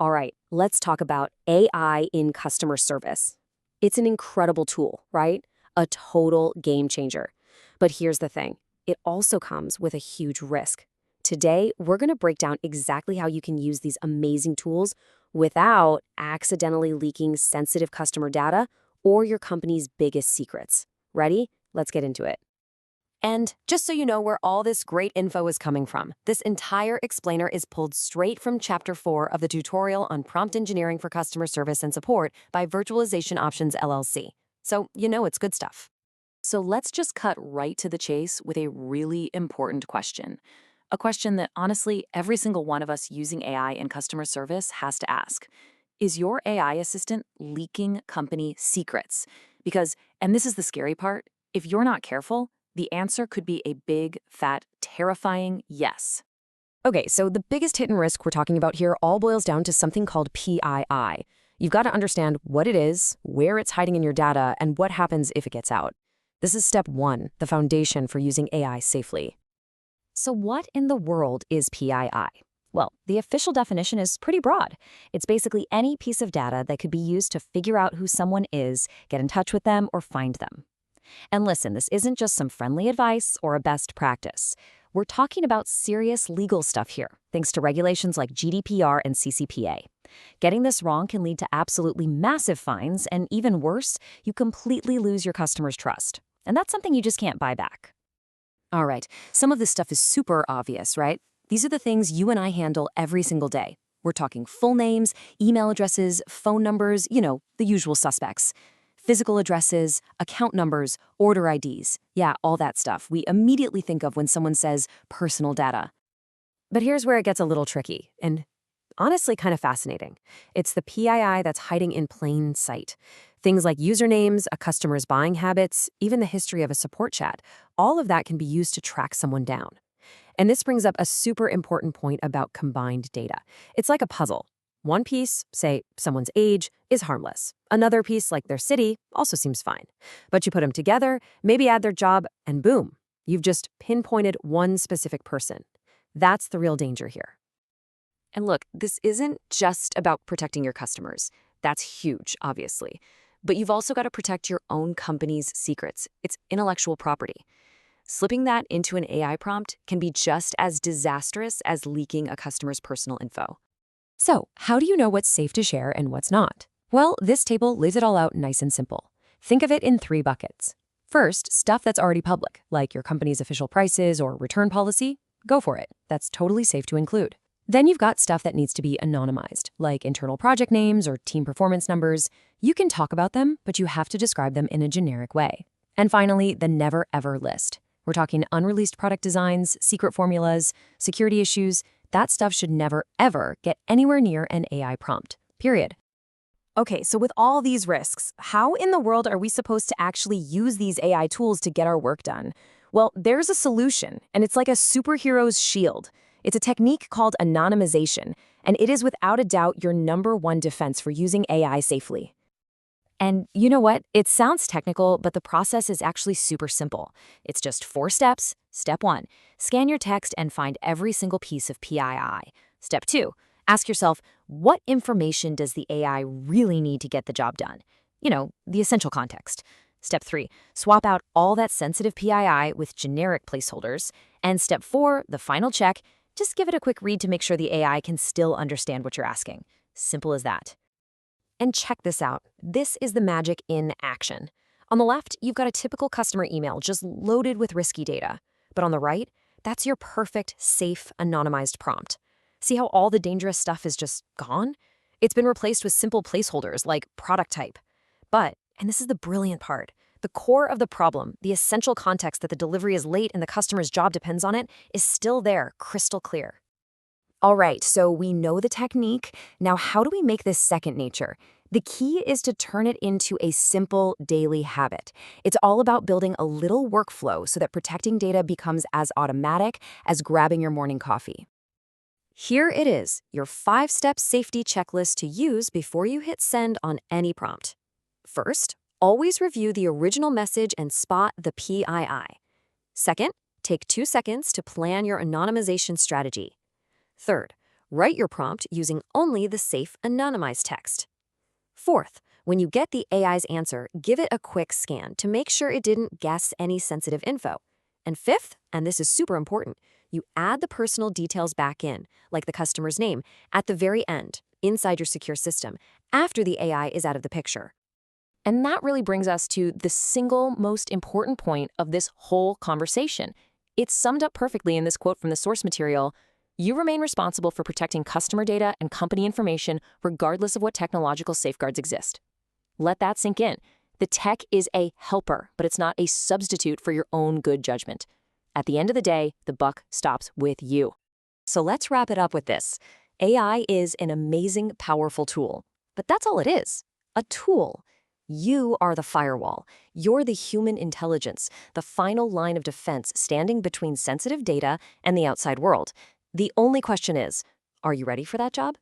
All right, let's talk about AI in customer service. It's an incredible tool, right? A total game changer. But here's the thing. It also comes with a huge risk. Today, we're going to break down exactly how you can use these amazing tools without accidentally leaking sensitive customer data or your company's biggest secrets. Ready? Let's get into it. And just so you know where all this great info is coming from, this entire explainer is pulled straight from Chapter 4 of the tutorial on prompt engineering for customer service and support by Virtualization Options LLC. So you know it's good stuff. So let's just cut right to the chase with a really important question. A question that honestly every single one of us using AI in customer service has to ask. Is your AI assistant leaking company secrets? Because, and this is the scary part, if you're not careful, the answer could be a big, fat, terrifying yes. Okay, so the biggest hit and risk we're talking about here all boils down to something called PII. You've got to understand what it is, where it's hiding in your data, and what happens if it gets out. This is step 1, the foundation for using AI safely. So what in the world is PII? Well, the official definition is pretty broad. It's basically any piece of data that could be used to figure out who someone is, get in touch with them, or find them. And listen, this isn't just some friendly advice or a best practice. We're talking about serious legal stuff here, thanks to regulations like GDPR and CCPA. Getting this wrong can lead to absolutely massive fines, and even worse, you completely lose your customers' trust. And that's something you just can't buy back. All right, some of this stuff is super obvious, right? These are the things you and I handle every single day. We're talking full names, email addresses, phone numbers, the usual suspects. Physical addresses, account numbers, order IDs. Yeah, all that stuff we immediately think of when someone says personal data. But here's where it gets a little tricky, and honestly kind of fascinating. It's the PII that's hiding in plain sight. Things like usernames, a customer's buying habits, even the history of a support chat. All of that can be used to track someone down. And this brings up a super important point about combined data. It's like a puzzle. One piece, say someone's age, is harmless. Another piece, like their city, also seems fine. But you put them together, maybe add their job, and boom, you've just pinpointed one specific person. That's the real danger here. And look, this isn't just about protecting your customers. That's huge, obviously. But you've also got to protect your own company's secrets. It's intellectual property. Slipping that into an AI prompt can be just as disastrous as leaking a customer's personal info. So, how do you know what's safe to share and what's not? Well, this table lays it all out nice and simple. Think of it in 3 buckets. First, stuff that's already public, like your company's official prices or return policy. Go for it. That's totally safe to include. Then you've got stuff that needs to be anonymized, like internal project names or team performance numbers. You can talk about them, but you have to describe them in a generic way. And finally, the never ever list. We're talking unreleased product designs, secret formulas, security issues. That stuff should never, ever get anywhere near an AI prompt, period. Okay, so with all these risks, how in the world are we supposed to actually use these AI tools to get our work done? Well, there's a solution, and it's like a superhero's shield. It's a technique called anonymization, and it is without a doubt your #1 defense for using AI safely. And you know what? It sounds technical, but the process is actually super simple. It's just 4 steps. Step 1, scan your text and find every single piece of PII. Step 2, ask yourself, what information does the AI really need to get the job done? The essential context. Step 3, swap out all that sensitive PII with generic placeholders. And step 4, the final check, just give it a quick read to make sure the AI can still understand what you're asking. Simple as that. And check this out. This is the magic in action. On the left, you've got a typical customer email just loaded with risky data. But on the right, that's your perfect, safe, anonymized prompt. See how all the dangerous stuff is just gone? It's been replaced with simple placeholders like product type. But, and this is the brilliant part, the core of the problem, the essential context that the delivery is late and the customer's job depends on it, is still there, crystal clear. All right, so we know the technique. Now, how do we make this second nature? The key is to turn it into a simple daily habit. It's all about building a little workflow so that protecting data becomes as automatic as grabbing your morning coffee. Here it is, your 5-step safety checklist to use before you hit send on any prompt. First, always review the original message and spot the PII. Second, take 2 seconds to plan your anonymization strategy. Third, Write your prompt using only the safe anonymized text. Fourth, when you get the AI's answer, give it a quick scan to make sure it didn't guess any sensitive info. And fifth, and this is super important, you add the personal details back in, like the customer's name, at the very end, inside your secure system, after the AI is out of the picture. And that really brings us to the single most important point of this whole conversation. It's summed up perfectly in this quote from the source material. You remain responsible for protecting customer data and company information regardless of what technological safeguards exist. Let that sink in. The tech is a helper, but it's not a substitute for your own good judgment. At the end of the day, the buck stops with you. So let's wrap it up with this. AI is an amazing, powerful tool, but that's all it is, a tool. You are the firewall. You're the human intelligence, the final line of defense standing between sensitive data and the outside world. The only question is, are you ready for that job?